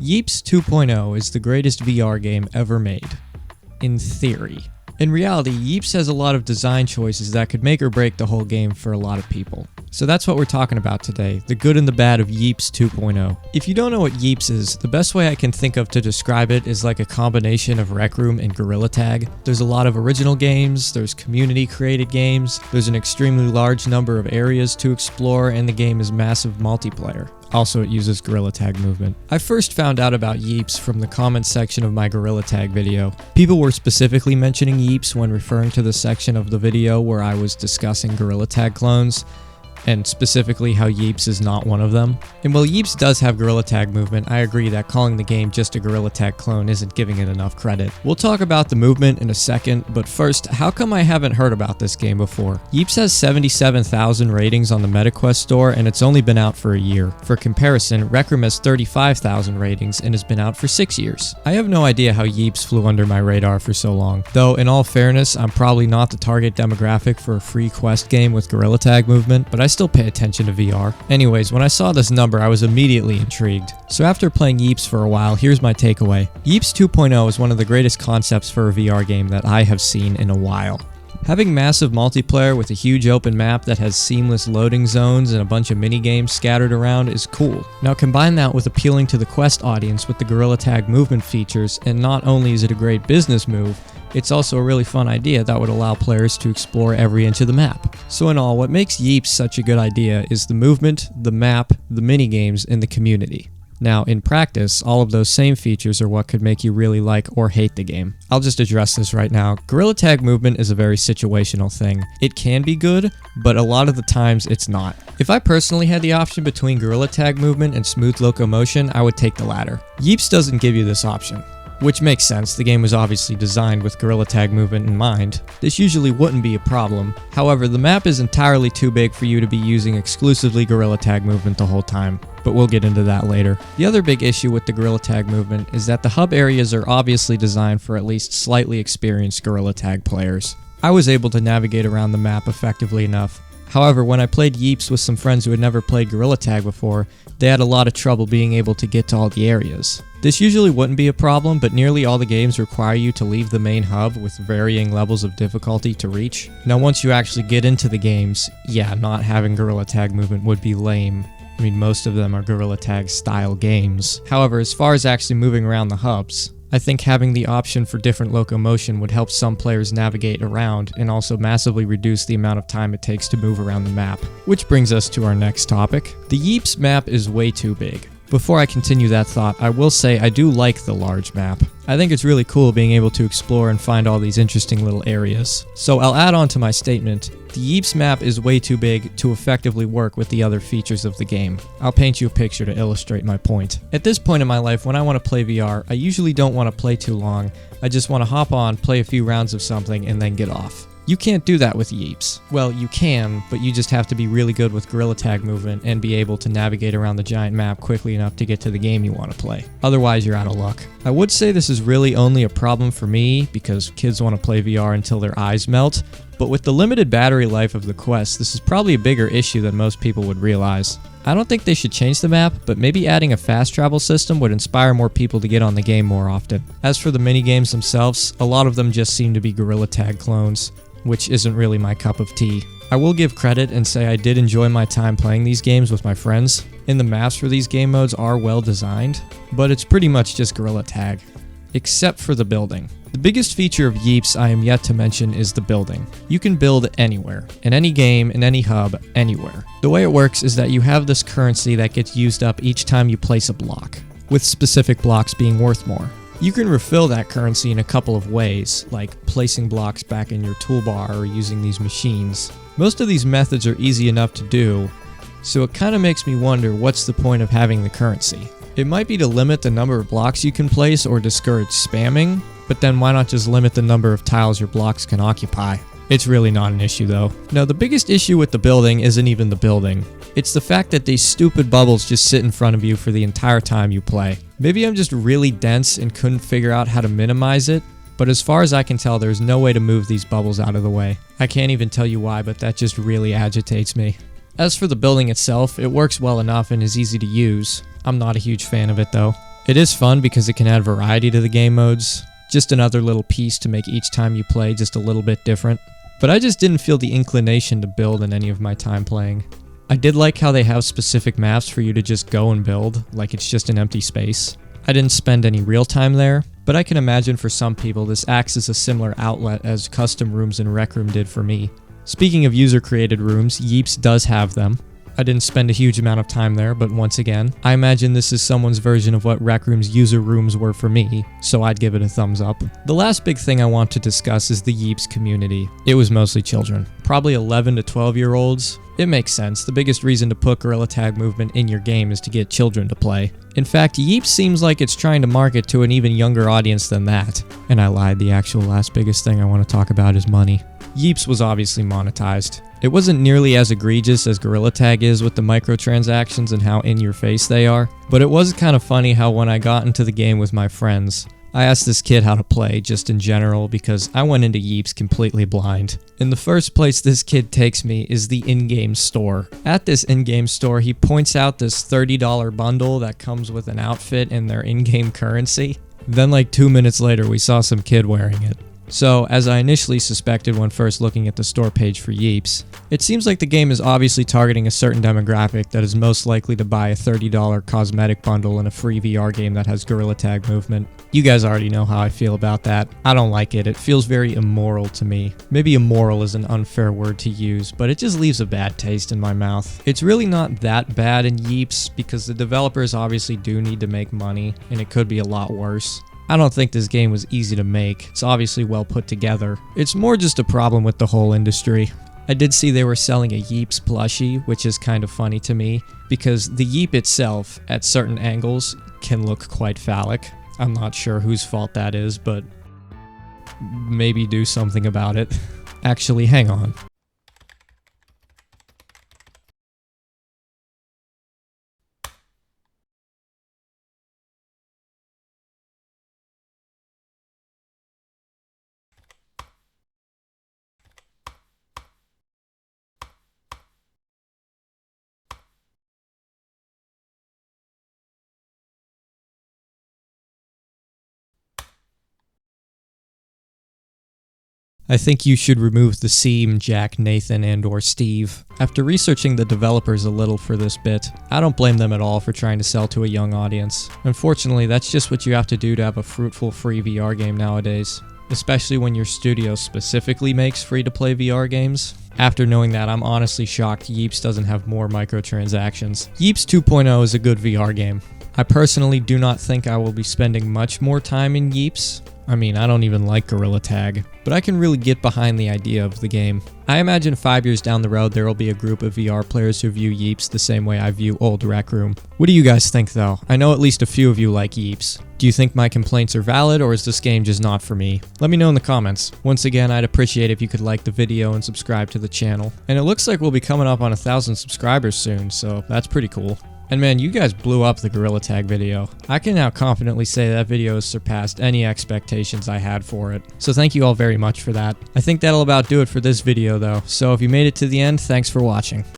Yeeps 2.0 is the greatest VR game ever made. In theory. In reality, Yeeps has a lot of design choices that could make or break the whole game for a lot of people. So that's what we're talking about today, the good and the bad of Yeeps 2.0. If you don't know what Yeeps is, the best way I can think of to describe it is like a combination of Rec Room and Gorilla Tag. There's a lot of original games, there's community created games, there's an extremely large number of areas to explore, and the game is massive multiplayer. Also, it uses Gorilla Tag movement. I first found out about Yeeps from the comments section of my Gorilla Tag video. People were specifically mentioning Yeeps when referring to the section of the video where I was discussing Gorilla Tag clones, and specifically how Yeeps is not one of them. And while Yeeps does have Gorilla Tag movement, I agree that calling the game just a Gorilla Tag clone isn't giving it enough credit. We'll talk about the movement in a second, but first, how come I haven't heard about this game before? Yeeps has 77,000 ratings on the MetaQuest store, and it's only been out for a year. For comparison, Rec Room has 35,000 ratings and has been out for 6 years. I have no idea how Yeeps flew under my radar for so long. Though, in all fairness, I'm probably not the target demographic for a free Quest game with Gorilla Tag movement, but I still pay attention to VR. Anyways, when I saw this number, I was immediately intrigued. So after playing Yeeps for a while, here's my takeaway. Yeeps 2.0 is one of the greatest concepts for a VR game that I have seen in a while. Having massive multiplayer with a huge open map that has seamless loading zones and a bunch of mini-games scattered around is cool. Now combine that with appealing to the Quest audience with the Gorilla Tag movement features, and not only is it a great business move, it's also a really fun idea that would allow players to explore every inch of the map. So in all, what makes Yeeps such a good idea is the movement, the map, the minigames, and the community. Now, in practice, all of those same features are what could make you really like or hate the game. I'll just address this right now. Gorilla Tag movement is a very situational thing. It can be good, but a lot of the times it's not. If I personally had the option between Gorilla Tag movement and smooth locomotion, I would take the latter. Yeeps doesn't give you this option. Which makes sense, the game was obviously designed with Gorilla Tag movement in mind. This usually wouldn't be a problem. However, the map is entirely too big for you to be using exclusively Gorilla Tag movement the whole time, but we'll get into that later. The other big issue with the Gorilla Tag movement is that the hub areas are obviously designed for at least slightly experienced Gorilla Tag players. I was able to navigate around the map effectively enough. However, when I played Yeeps with some friends who had never played Gorilla Tag before, they had a lot of trouble being able to get to all the areas. This usually wouldn't be a problem, but nearly all the games require you to leave the main hub with varying levels of difficulty to reach. Now once you actually get into the games, yeah, not having Gorilla Tag movement would be lame. I mean, most of them are Gorilla Tag style games. However, as far as actually moving around the hubs, I think having the option for different locomotion would help some players navigate around and also massively reduce the amount of time it takes to move around the map. Which brings us to our next topic. The Yeeps map is way too big. Before I continue that thought, I will say I do like the large map. I think it's really cool being able to explore and find all these interesting little areas. So I'll add on to my statement. The Yeeps map is way too big to effectively work with the other features of the game. I'll paint you a picture to illustrate my point. At this point in my life, when I want to play VR, I usually don't want to play too long. I just want to hop on, play a few rounds of something, and then get off. You can't do that with Yeeps. Well, you can, but you just have to be really good with Gorilla Tag movement and be able to navigate around the giant map quickly enough to get to the game you want to play. Otherwise, you're out of luck. I would say this is really only a problem for me because kids want to play VR until their eyes melt, but with the limited battery life of the Quest, this is probably a bigger issue than most people would realize. I don't think they should change the map, but maybe adding a fast travel system would inspire more people to get on the game more often. As for the minigames themselves, a lot of them just seem to be Gorilla Tag clones, which isn't really my cup of tea. I will give credit and say I did enjoy my time playing these games with my friends, and the maps for these game modes are well designed, but it's pretty much just Gorilla Tag, except for the building. The biggest feature of Yeeps I am yet to mention is the building. You can build anywhere, in any game, in any hub, anywhere. The way it works is that you have this currency that gets used up each time you place a block, with specific blocks being worth more. You can refill that currency in a couple of ways, like placing blocks back in your toolbar or using these machines. Most of these methods are easy enough to do, so it kind of makes me wonder what's the point of having the currency. It might be to limit the number of blocks you can place or discourage spamming, but then why not just limit the number of tiles your blocks can occupy? It's really not an issue though. Now the biggest issue with the building isn't even the building. It's the fact that these stupid bubbles just sit in front of you for the entire time you play. Maybe I'm just really dense and couldn't figure out how to minimize it, but as far as I can tell, there's no way to move these bubbles out of the way. I can't even tell you why, but that just really agitates me. As for the building itself, it works well enough and is easy to use. I'm not a huge fan of it though. It is fun because it can add variety to the game modes, just another little piece to make each time you play just a little bit different. But I just didn't feel the inclination to build in any of my time playing. I did like how they have specific maps for you to just go and build, like it's just an empty space. I didn't spend any real time there, but I can imagine for some people this acts as a similar outlet as custom rooms in Rec Room did for me. Speaking of user-created rooms, Yeeps does have them. I didn't spend a huge amount of time there, but once again, I imagine this is someone's version of what Rec Room's user rooms were for me, so I'd give it a thumbs up. The last big thing I want to discuss is the Yeeps community. It was mostly children, probably 11 to 12-year-olds. It makes sense. The biggest reason to put Gorilla Tag movement in your game is to get children to play. In fact, Yeeps seems like it's trying to market to an even younger audience than that. And I lied, the actual last biggest thing I want to talk about is money. Yeeps was obviously monetized. It wasn't nearly as egregious as Gorilla Tag is with the microtransactions and how in-your-face they are, but it was kind of funny how when I got into the game with my friends, I asked this kid how to play just in general because I went into Yeeps completely blind. In the first place this kid takes me is the in-game store. At this in-game store, he points out this $30 bundle that comes with an outfit and their in-game currency. Then like 2 minutes later, we saw some kid wearing it. So, as I initially suspected when first looking at the store page for Yeeps, it seems like the game is obviously targeting a certain demographic that is most likely to buy a $30 cosmetic bundle in a free VR game that has Gorilla Tag movement. You guys already know how I feel about that. I don't like it. It feels very immoral to me. Maybe immoral is an unfair word to use, but it just leaves a bad taste in my mouth. It's really not that bad in Yeeps because the developers obviously do need to make money, and it could be a lot worse. I don't think this game was easy to make. It's obviously well put together. It's more just a problem with the whole industry. I did see they were selling a Yeeps plushie, which is kind of funny to me, because the Yeep itself, at certain angles, can look quite phallic. I'm not sure whose fault that is, but maybe do something about it. Actually, hang on. I think you should remove the seam, Jack, Nathan, and/or Steve. After researching the developers a little for this bit, I don't blame them at all for trying to sell to a young audience. Unfortunately, that's just what you have to do to have a fruitful free VR game nowadays, especially when your studio specifically makes free-to-play VR games. After knowing that, I'm honestly shocked Yeeps doesn't have more microtransactions. Yeeps 2.0 is a good VR game. I personally do not think I will be spending much more time in Yeeps. I mean, I don't even like Gorilla Tag, but I can really get behind the idea of the game. I imagine 5 years down the road there will be a group of VR players who view Yeeps the same way I view old Rec Room. What do you guys think though? I know at least a few of you like Yeeps. Do you think my complaints are valid, or is this game just not for me? Let me know in the comments. Once again, I'd appreciate if you could like the video and subscribe to the channel. And it looks like we'll be coming up on 1,000 subscribers soon, so that's pretty cool. And man, you guys blew up the Gorilla Tag video. I can now confidently say that video has surpassed any expectations I had for it. So thank you all very much for that. I think that'll about do it for this video though. So if you made it to the end, thanks for watching.